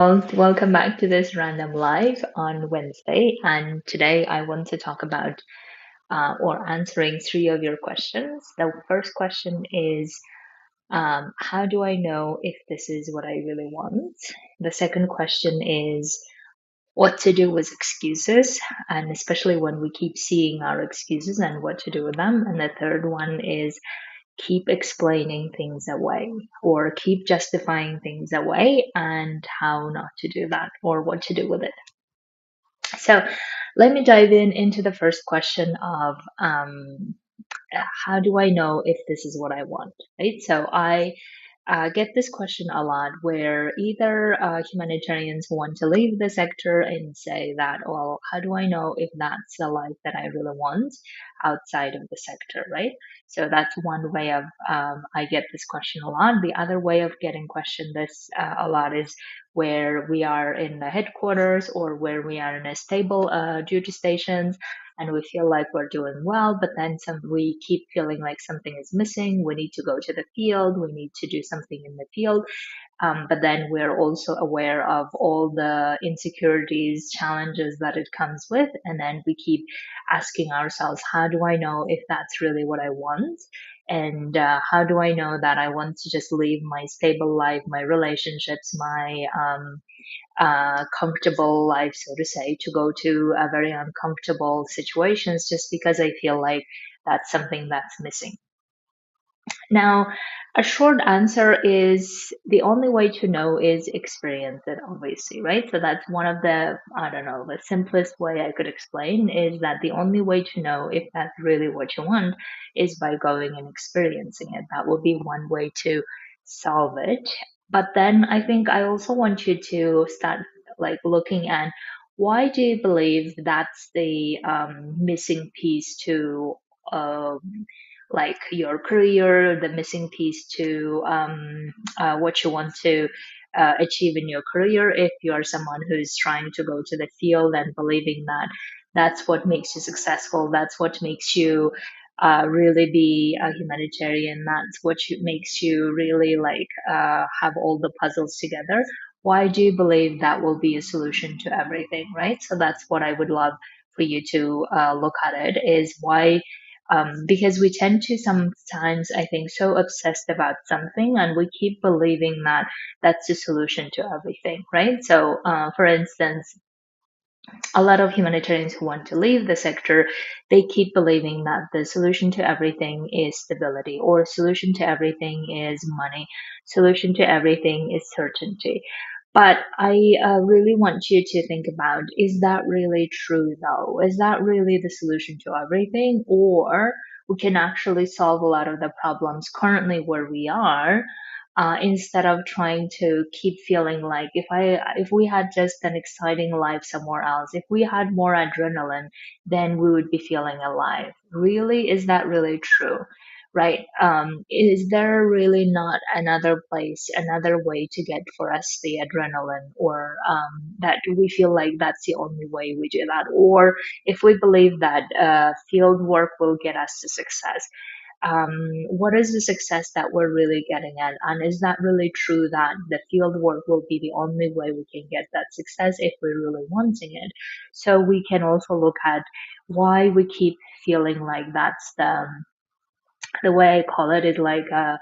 Well, welcome back to this random live on Wednesday. And today I want to talk about or answering three of your questions. The first question is how do I know if this is what I really want? The second question is what to do with excuses, and especially when we keep seeing our excuses and what to do with them. And the third one is keep explaining things away or keep justifying things away and how not to do that or what to do with it. So let me dive into the first question of how do I know if this is what I want, right? So I get this question a lot where either humanitarians want to leave the sector and say that, well, how do I know if that's the life that I really want outside of the sector, right? So that's one way of, I get this question a lot. The other way of getting questioned this a lot is where we are in the headquarters or where we are in a stable duty stations and we feel like we're doing well, but then we keep feeling like something is missing. We need to go to the field. We need to do something in the field. But then we're also aware of all the insecurities, challenges that it comes with. And then we keep asking ourselves, how do I know if that's really what I want? And how do I know that I want to just leave my stable life, my relationships, my comfortable life, so to say, to go to a very uncomfortable situations just because I feel like that's something that's missing. Now, a short answer is the only way to know is experience it, obviously, right? So that's one of the, I don't know, the simplest way I could explain is that the only way to know if that's really what you want is by going and experiencing it. That would be one way to solve it. But then I think I also want you to start like looking at why do you believe that's the missing piece to like your career, the missing piece to what you want to achieve in your career. If you're someone who's trying to go to the field and believing that that's what makes you successful, that's what makes you really be a humanitarian, that's what makes you really like have all the puzzles together. Why do you believe that will be a solution to everything, right? So that's what I would love for you to look at it is why because we tend to sometimes, I think, so obsessed about something and we keep believing that that's the solution to everything, right? So, for instance, a lot of humanitarians who want to leave the sector, they keep believing that the solution to everything is stability, or solution to everything is money, solution to everything is certainty. But I really want you to think about, is that really true though? Is that really the solution to everything? Or we can actually solve a lot of the problems currently where we are, instead of trying to keep feeling like if we had just an exciting life somewhere else, if we had more adrenaline, then we would be feeling alive. Really, is that really true? Right? Is there really not another place, another way to get for us the adrenaline, or that we feel like that's the only way we do that? Or if we believe that field work will get us to success, what is the success that we're really getting at? And is that really true that the field work will be the only way we can get that success if we're really wanting it? So we can also look at why we keep feeling like that's the way I call it is like a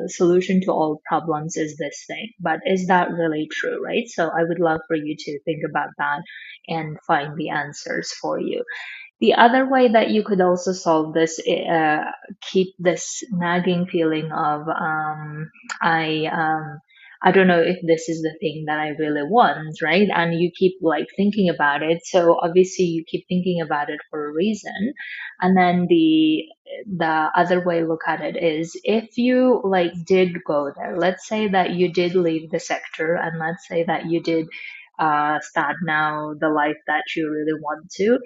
solution to all problems is this thing. But is that really true, right? So I would love for you to think about that and find the answers for you. The other way that you could also solve this, keep this nagging feeling of I I don't know if this is the thing that I really want, right? And you keep like thinking about it. So obviously you keep thinking about it for a reason. And then the other way to look at it is if you like did go there, let's say that you did leave the sector, and let's say that you did start now the life that you really want to,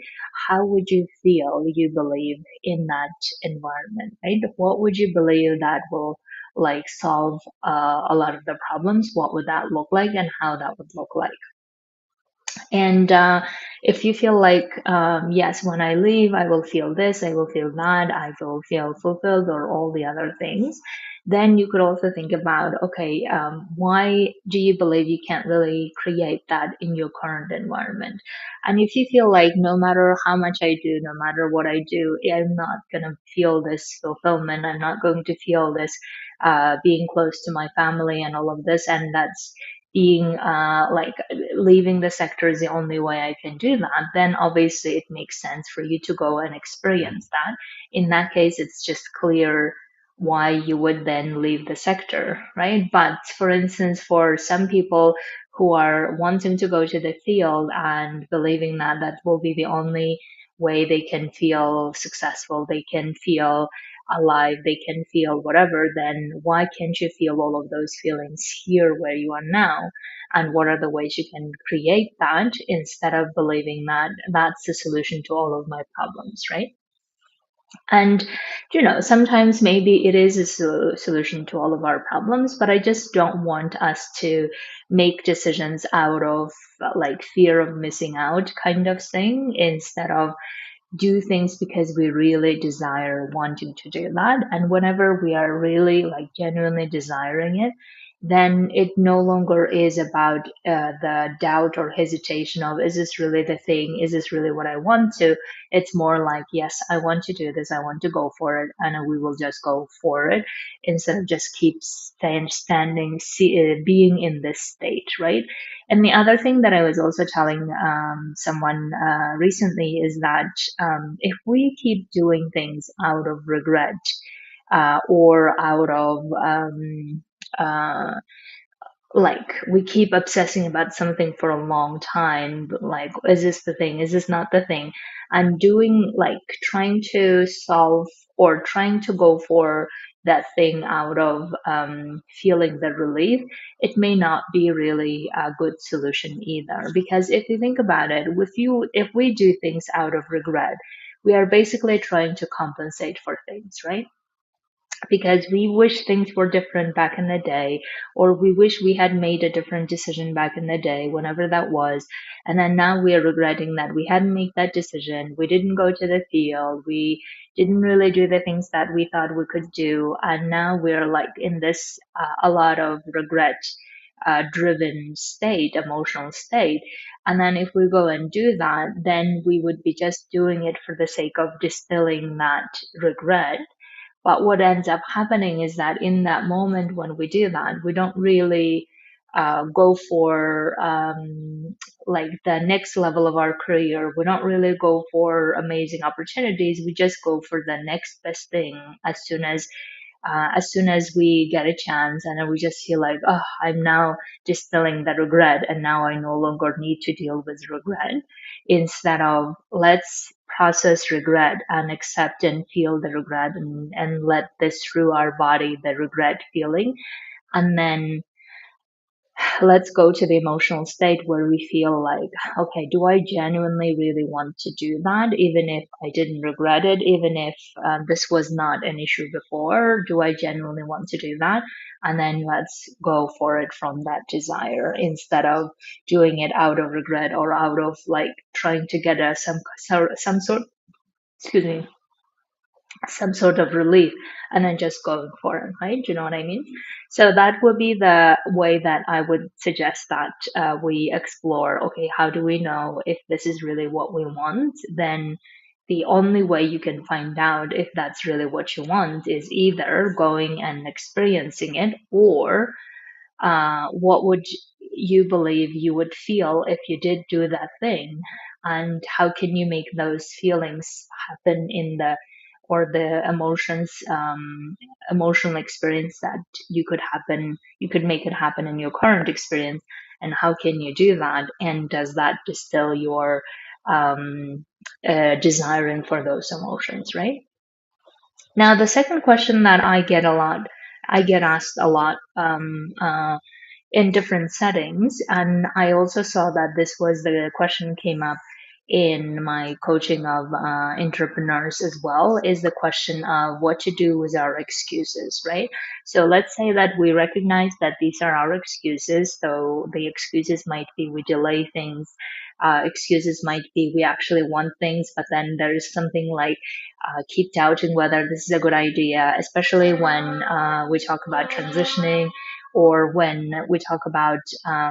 how would you feel, you believe, in that environment, right? What would you believe that will like solve a lot of the problems? What would that look like and how that would look like? And if you feel like, yes, when I leave, I will feel this, I will feel that, I will feel fulfilled, or all the other things, then you could also think about, okay, why do you believe you can't really create that in your current environment? And if you feel like no matter how much I do, no matter what I do, I'm not going to feel this fulfillment, I'm not going to feel this being close to my family and all of this, and that's being like leaving the sector is the only way I can do that, then obviously it makes sense for you to go and experience that. In that case, it's just clear why you would then leave the sector, right? But for instance, for some people who are wanting to go to the field and believing that that will be the only way they can feel successful, they can feel alive, they can feel whatever, then why can't you feel all of those feelings here where you are now? And what are the ways you can create that instead of believing that that's the solution to all of my problems, right? And, sometimes maybe it is a solution to all of our problems, but I just don't want us to make decisions out of like fear of missing out kind of thing instead of do things because we really desire wanting to do that. And whenever we are really like genuinely desiring it, then it no longer is about the doubt or hesitation of, is this really the thing? Is this really what I want to? It's more like, yes, I want to do this. I want to go for it. And we will just go for it instead of just keep being in this state, right? And the other thing that I was also telling someone recently is that if we keep doing things out of regret or out of uh, like we keep obsessing about something for a long time, like, is this the thing, is this not the thing, and doing like trying to solve or trying to go for that thing out of feeling the relief, it may not be really a good solution either. Because if you think about it, if we do things out of regret, we are basically trying to compensate for things, right? Because we wish things were different back in the day, or we wish we had made a different decision back in the day, whenever that was. And then now we are regretting that we hadn't made that decision. We didn't go to the field. We didn't really do the things that we thought we could do. And now we're like in this a lot of regret driven state, emotional state. And then if we go and do that, then we would be just doing it for the sake of distilling that regret. But what ends up happening is that in that moment when we do that, we don't really go for like the next level of our career. We don't really go for amazing opportunities. We just go for the next best thing as soon as we get a chance, and then we just feel like, oh, I'm now distilling that regret, and now I no longer need to deal with regret. Instead of let's process regret and accept and feel the regret, and let this through our body, the regret feeling, and then let's go to the emotional state where we feel like, okay, do I genuinely really want to do that? Even if I didn't regret it, even if this was not an issue before, do I genuinely want to do that? And then let's go for it from that desire instead of doing it out of regret or out of like trying to get some sort, excuse me, some sort of relief, and then just going for it, right? Do you know what I mean? So that would be the way that I would suggest that we explore, okay, how do we know if this is really what we want? Then the only way you can find out if that's really what you want is either going and experiencing it, or what would you believe you would feel if you did do that thing, and how can you make those feelings happen in the or the emotional experience that you could make it happen in your current experience, and how can you do that, and does that distill your um, desiring for those emotions, right? Now the second question that I get asked a lot in different settings. And I also saw that this was the question came up in my coaching of entrepreneurs as well is the question of what to do with our excuses, right? So let's say that we recognize that these are our excuses. So the excuses might be we delay things. Excuses might be we actually want things, but then there is something like keep doubting whether this is a good idea, especially when we talk about transitioning or when we talk about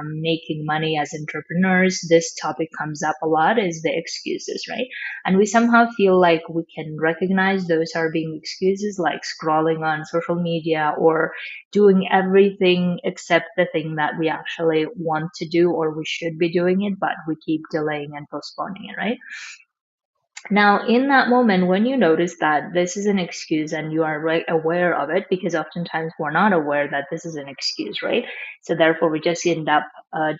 making money as entrepreneurs. This topic comes up a lot is the excuses, right? And we somehow feel like we can recognize those are being excuses, like scrolling on social media or doing everything except the thing that we actually want to do or we should be doing it, but we keep delaying and postponing it, right? Now, in that moment, when you notice that this is an excuse and you are right aware of it, because oftentimes we're not aware that this is an excuse, right? So therefore, we just end up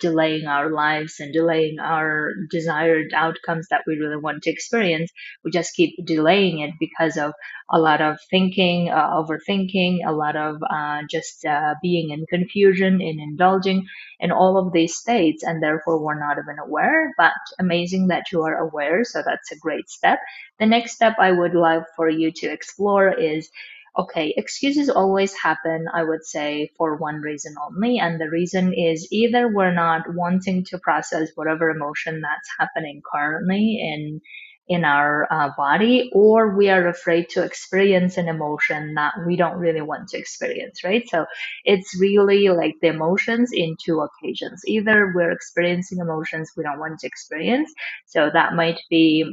delaying our lives and delaying our desired outcomes that we really want to experience. We just keep delaying it because of a lot of thinking, overthinking, a lot of just being in confusion, in indulging in all of these states, and therefore we're not even aware. But amazing that you are aware, so that's a great step. The next step I would love for you to explore is okay, excuses always happen, I would say, for one reason only. And the reason is either we're not wanting to process whatever emotion that's happening currently in our body, or we are afraid to experience an emotion that we don't really want to experience, right? So it's really like the emotions in two occasions. Either we're experiencing emotions we don't want to experience. So that might be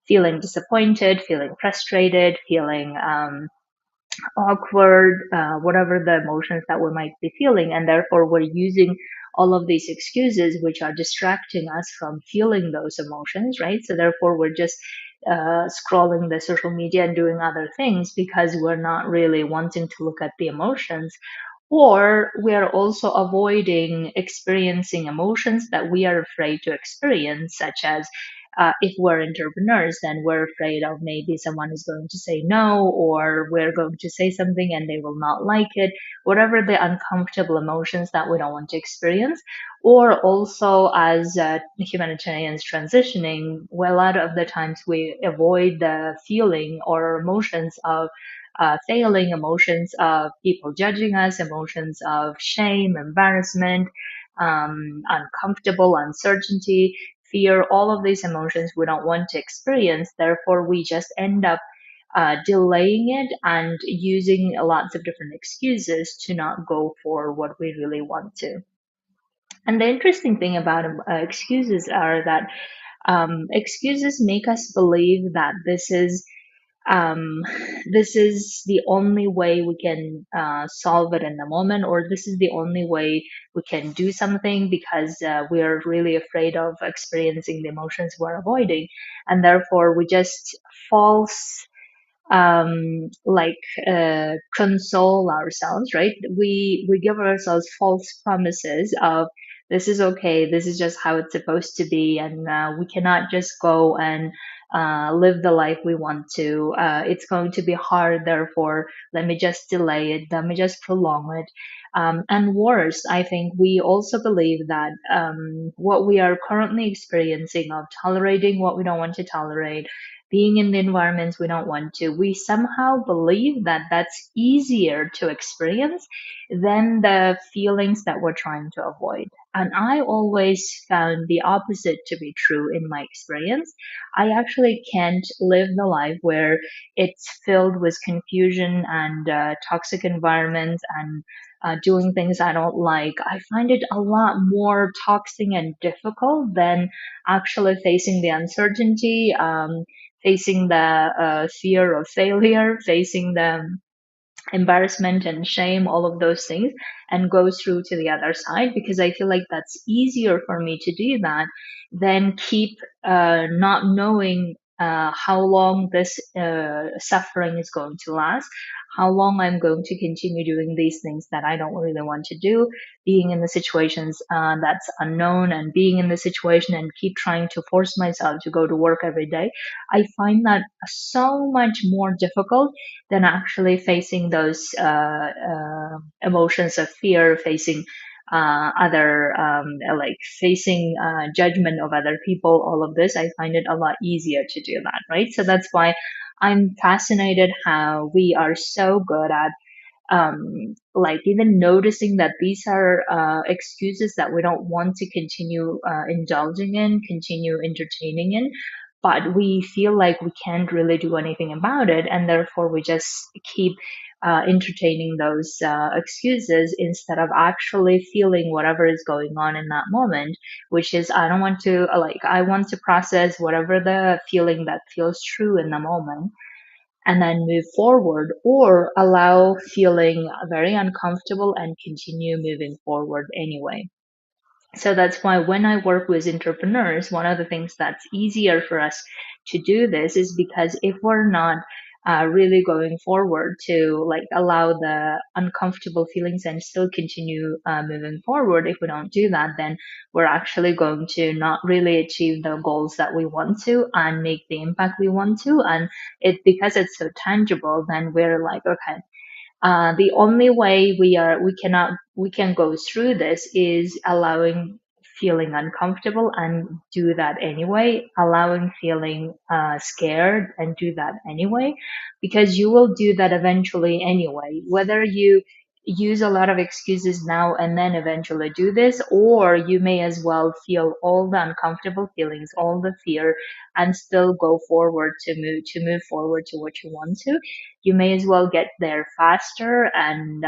feeling disappointed, feeling frustrated, feeling awkward, whatever the emotions that we might be feeling. And therefore, we're using all of these excuses, which are distracting us from feeling those emotions, right? So therefore, we're just scrolling the social media and doing other things because we're not really wanting to look at the emotions, or we are also avoiding experiencing emotions that we are afraid to experience, such as if we're entrepreneurs, then we're afraid of maybe someone is going to say no, or we're going to say something and they will not like it, whatever the uncomfortable emotions that we don't want to experience. Or also, as humanitarians transitioning, well, a lot of the times we avoid the feeling or emotions of failing, emotions of people judging us, emotions of shame, embarrassment, uncomfortable, uncertainty, fear, all of these emotions we don't want to experience. Therefore, we just end up delaying it and using lots of different excuses to not go for what we really want to. And the interesting thing about excuses are that excuses make us believe that um, this is the only way we can solve it in the moment, or this is the only way we can do something because we are really afraid of experiencing the emotions we're avoiding. And therefore, we just false like console ourselves, right? We give ourselves false promises of this is okay, this is just how it's supposed to be, and we cannot just go and live the life we want to. It's going to be hard, therefore let me just delay it, let me just prolong it. And worse, I think we also believe that what we are currently experiencing of tolerating what we don't want to tolerate, being in the environments we don't want to, we somehow believe that that's easier to experience than the feelings that we're trying to avoid. And I always found the opposite to be true in my experience. I actually can't live the life where it's filled with confusion and toxic environments and doing things I don't like. I find it a lot more toxic and difficult than actually facing the uncertainty, facing the fear of failure, facing the embarrassment and shame, all of those things, and go through to the other side, because I feel like that's easier for me to do that than keep not knowing how long this suffering is going to last, how long I'm going to continue doing these things that I don't really want to do, being in the situations that's unknown, and being in the situation and keep trying to force myself to go to work every day. I find that so much more difficult than actually facing those emotions of fear, facing other like facing judgment of other people, all of this, I find it a lot easier to do that, right? So that's why I'm fascinated how we are so good at like even noticing that these are excuses that we don't want to continue indulging in, continue entertaining in, but we feel like we can't really do anything about it, and therefore we just keep entertaining those excuses instead of actually feeling whatever is going on in that moment, which is I don't want to like I want to process whatever the feeling that feels true in the moment and then move forward, or allow feeling very uncomfortable and continue moving forward anyway. So that's why when I work with entrepreneurs, one of the things that's easier for us to do this is because if we're not really going forward to like allow the uncomfortable feelings and still continue moving forward, if we don't do that, then we're actually going to not really achieve the goals that we want to and make the impact we want to. And it because it's so tangible, then we're like, okay, the only way we can go through this is allowing feeling uncomfortable and do that anyway, allowing feeling scared and do that anyway, because you will do that eventually anyway, whether you use a lot of excuses now and then eventually do this, or you may as well feel all the uncomfortable feelings, all the fear, and still go forward to move forward to what you want to. You may as well get there faster and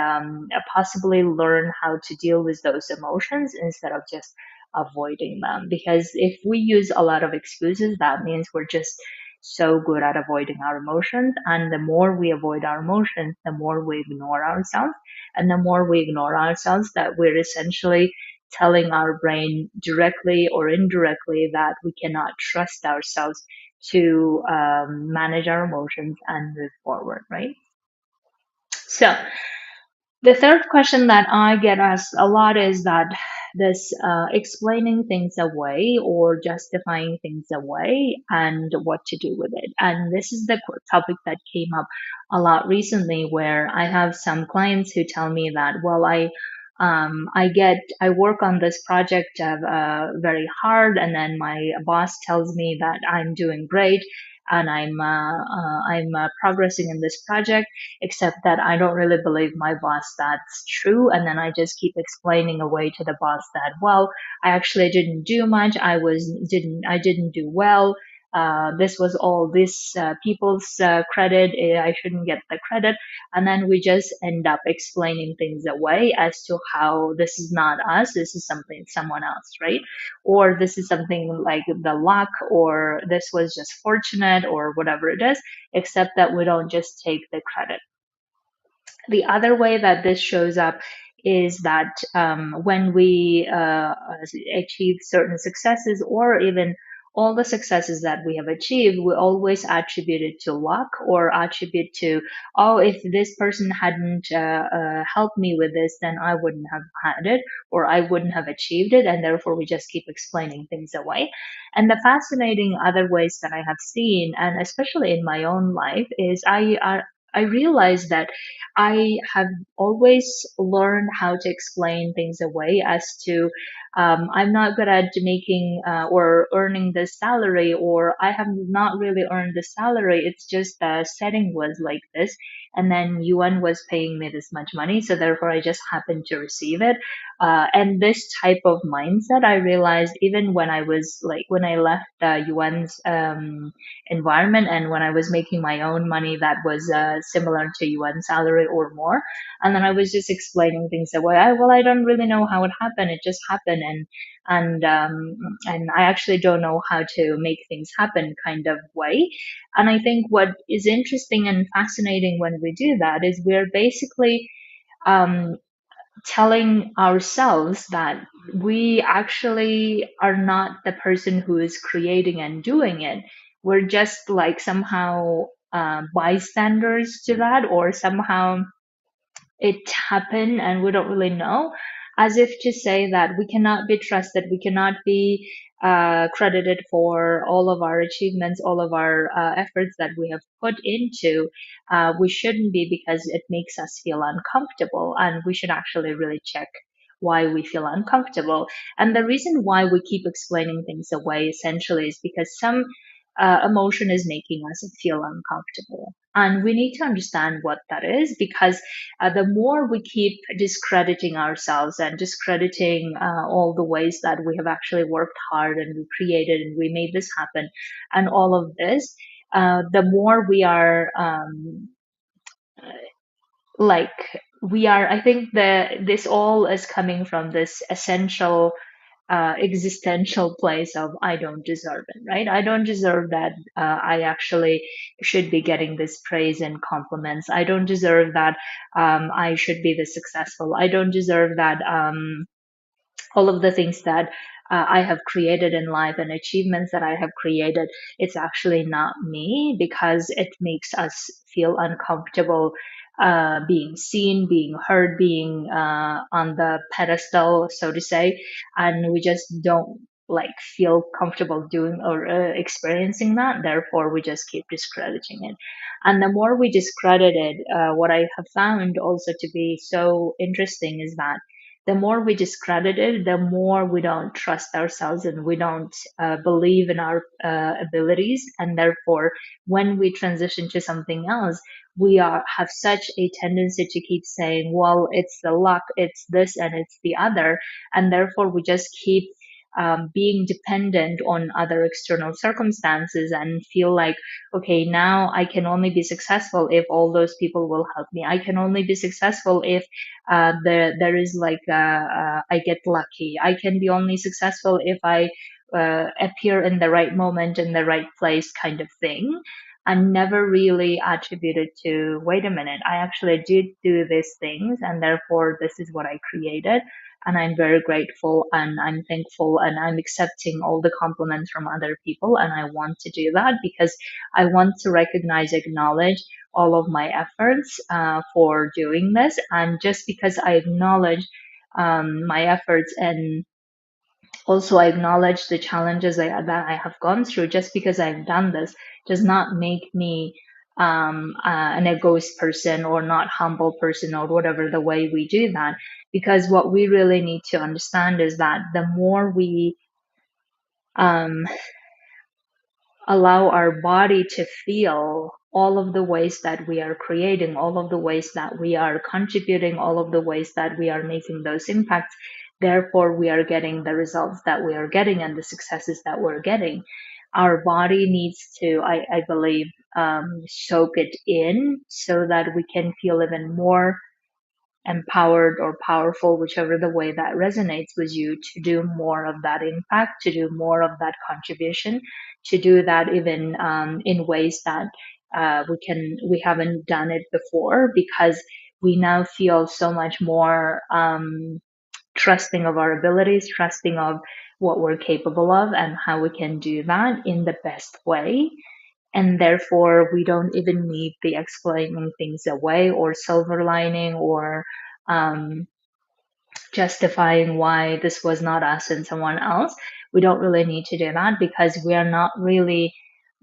possibly learn how to deal with those emotions instead of just avoiding them. Because if we use a lot of excuses, that means we're just so good at avoiding our emotions. And the more we avoid our emotions, the more we ignore ourselves. And the more we ignore ourselves, that we're essentially telling our brain directly or indirectly that we cannot trust ourselves to manage our emotions and move forward, right? So, the third question that I get asked a lot is that this explaining things away or justifying things away and what to do with it. And this is the topic that came up a lot recently, where I have some clients who tell me that, well, I work on this project very hard, and then my boss tells me that I'm doing great and I'm progressing in this project, except that I don't really believe my boss that's true. And then I just keep explaining away to the boss that, well, I actually didn't do much. I didn't do well. This was all this people's credit. I shouldn't get the credit. And then we just end up explaining things away as to how this is not us. This is something someone else, right? Or this is something like the luck, or this was just fortunate, or whatever it is, except that we don't just take the credit. The other way that this shows up is that when we achieve certain successes, or even all the successes that we have achieved, we always attribute it to luck, or attribute to, oh, if this person hadn't helped me with this, then I wouldn't have had it, or I wouldn't have achieved it. And therefore, we just keep explaining things away. And the fascinating other ways that I have seen, and especially in my own life, is I realized that I have always learned how to explain things away as to I'm not good at making or earning this salary, or I have not really earned the salary. It's just the setting was like this, and then UN was paying me this much money, so therefore I just happened to receive it. And this type of mindset, I realized even when I was like when I left UN's environment, and when I was making my own money that was similar to UN salary or more. And then I was just explaining things that way. Well, I don't really know how it happened. It just happened, and I actually don't know how to make things happen, kind of way. And I think what is interesting and fascinating when we do that is we're basically um, telling ourselves that we actually are not the person who is creating and doing it. We're just like somehow bystanders to that, or somehow it happened and we don't really know, as if to say that we cannot be trusted, we cannot be credited for all of our achievements, all of our efforts that we have put into. We shouldn't be, because it makes us feel uncomfortable, and we should actually really check why we feel uncomfortable. And the reason why we keep explaining things away essentially is because some emotion is making us feel uncomfortable. And we need to understand what that is, because the more we keep discrediting ourselves and discrediting all the ways that we have actually worked hard and we created and we made this happen and all of this, the more we are like we are, I think that this all is coming from this essential existential place of I don't deserve it, right? I don't deserve that. I actually should be getting this praise and compliments. I don't deserve that. I should be this successful. I don't deserve that. All of the things that I have created in life and achievements that I have created, it's actually not me, because it makes us feel uncomfortable being seen, being heard, being on the pedestal, so to say, and we just don't like feel comfortable doing or experiencing that. Therefore, we just keep discrediting it, and the more we discredit it, what I have found also to be so interesting is that the more we discredit it, the more we don't trust ourselves and we don't believe in our abilities. And therefore, when we transition to something else, we have such a tendency to keep saying, well, it's the luck, it's this, and it's the other. And therefore, we just keep being dependent on other external circumstances and feel like, okay, now I can only be successful if all those people will help me. I can only be successful if there is like I get lucky. I can be only successful if I appear in the right moment in the right place, kind of thing. And never really attributed to, wait a minute, I actually did do these things, and therefore this is what I created. And I'm very grateful and I'm thankful and I'm accepting all the compliments from other people. And I want to do that because I want to recognize, acknowledge all of my efforts for doing this. And just because I acknowledge my efforts and also I acknowledge the challenges that I have gone through, just because I've done this does not make me an egoist person or not humble person or whatever the way we do that. Because what we really need to understand is that the more we um, allow our body to feel all of the ways that we are creating, all of the ways that we are contributing, all of the ways that we are making those impacts. Therefore, we are getting the results that we are getting and the successes that we're getting. Our body needs to, I believe, soak it in so that we can feel even more empowered or powerful, whichever the way that resonates with you, to do more of that impact, to do more of that contribution, to do that even in ways that we haven't done it before, because we now feel so much more trusting of our abilities, trusting of what we're capable of, and how we can do that in the best way. And therefore we don't even need the explaining things away or silver lining or um, justifying why this was not us and someone else. We don't really need to do that, because we are not really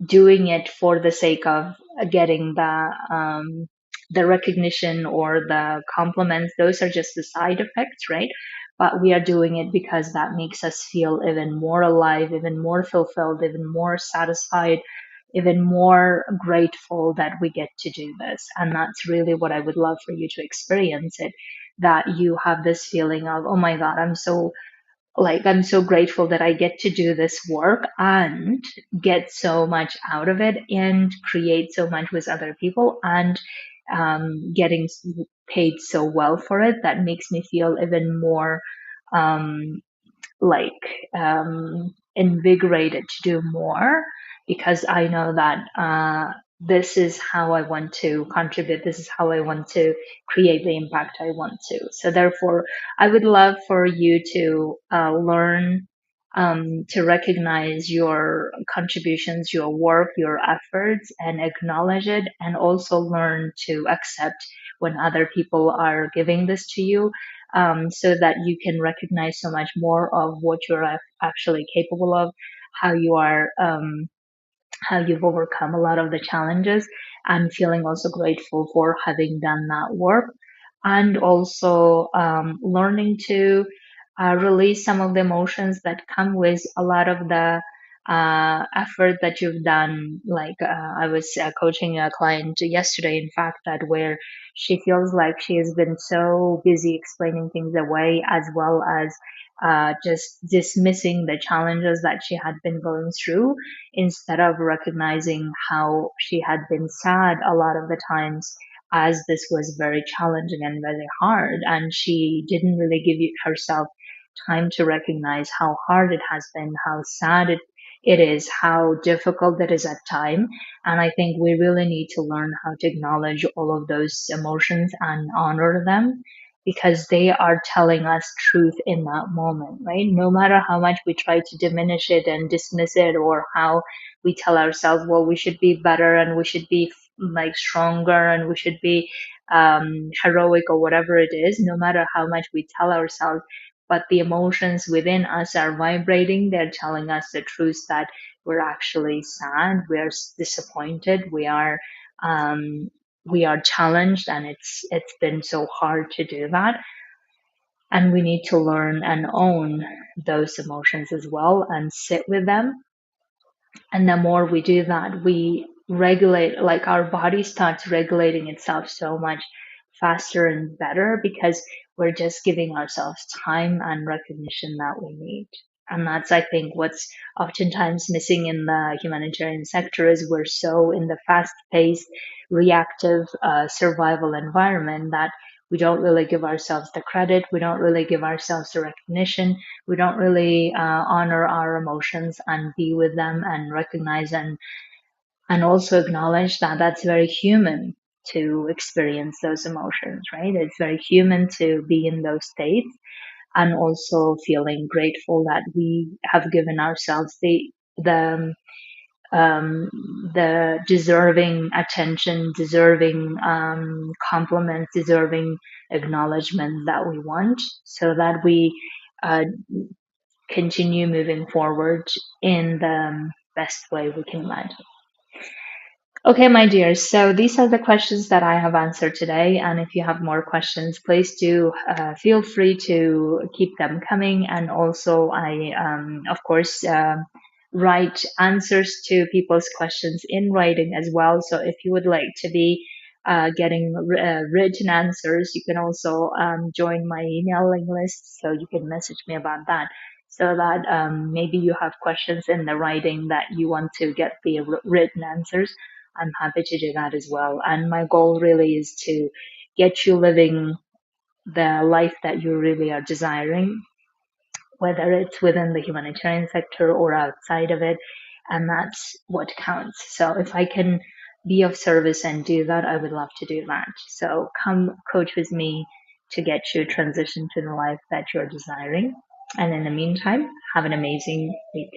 doing it for the sake of getting the recognition or the compliments. Those are just the side effects, right? But we are doing it because that makes us feel even more alive, even more fulfilled, even more satisfied, even more grateful that we get to do this. And that's really what I would love for you to experience it, that you have this feeling of, oh my God, I'm so grateful that I get to do this work and get so much out of it and create so much with other people, and getting paid so well for it, that makes me feel even more um, like invigorated to do more, because I know that this is how I want to contribute. This is how I want to create the impact I want to. So therefore, I would love for you to learn to recognize your contributions, your work, your efforts, and acknowledge it, and also learn to accept when other people are giving this to you, so that you can recognize so much more of what you're actually capable of, how you are, how you've overcome a lot of the challenges, and feeling also grateful for having done that work. and also learning to release some of the emotions that come with a lot of the effort that you've done. Like I was coaching a client yesterday, in fact, that where she feels like she has been so busy explaining things away, as well as just dismissing the challenges that she had been going through, instead of recognizing how she had been sad a lot of the times, as this was very challenging and very hard. And she didn't really give herself time to recognize how hard it has been, how sad it is, how difficult it is at time. And I think we really need to learn how to acknowledge all of those emotions and honor them, because they are telling us truth in that moment, right? No matter how much we try to diminish it and dismiss it, or how we tell ourselves, well, we should be better and we should be like stronger and we should be heroic or whatever it is, no matter how much we tell ourselves, but the emotions within us are vibrating. They're telling us the truth that we're actually sad, we're disappointed, um, we are challenged, and it's been so hard to do that. And we need to learn and own those emotions as well and sit with them. And the more we do that, we regulate, like our body starts regulating itself so much faster and better, because we're just giving ourselves time and recognition that we need. And that's, I think, what's oftentimes missing in the humanitarian sector, is we're so in the fast-paced, reactive survival environment that we don't really give ourselves the credit. We don't really give ourselves the recognition. We don't really honor our emotions and be with them and recognize and also acknowledge that that's very human to experience those emotions, right? It's very human to be in those states, and also feeling grateful that we have given ourselves the um, the deserving attention, deserving compliments, deserving acknowledgement that we want, so that we uh, continue moving forward in the best way we can imagine. Okay, my dears. So these are the questions that I have answered today. And if you have more questions, please do feel free to keep them coming. And also, of course, write answers to people's questions in writing as well. So if you would like to be getting written answers, you can also join my emailing list. So you can message me about that, so that maybe you have questions in the writing that you want to get the written answers. I'm happy to do that as well. And my goal really is to get you living the life that you really are desiring, whether it's within the humanitarian sector or outside of it. And that's what counts. So if I can be of service and do that, I would love to do that. So come coach with me to get you transition to the life that you're desiring. And in the meantime, have an amazing week.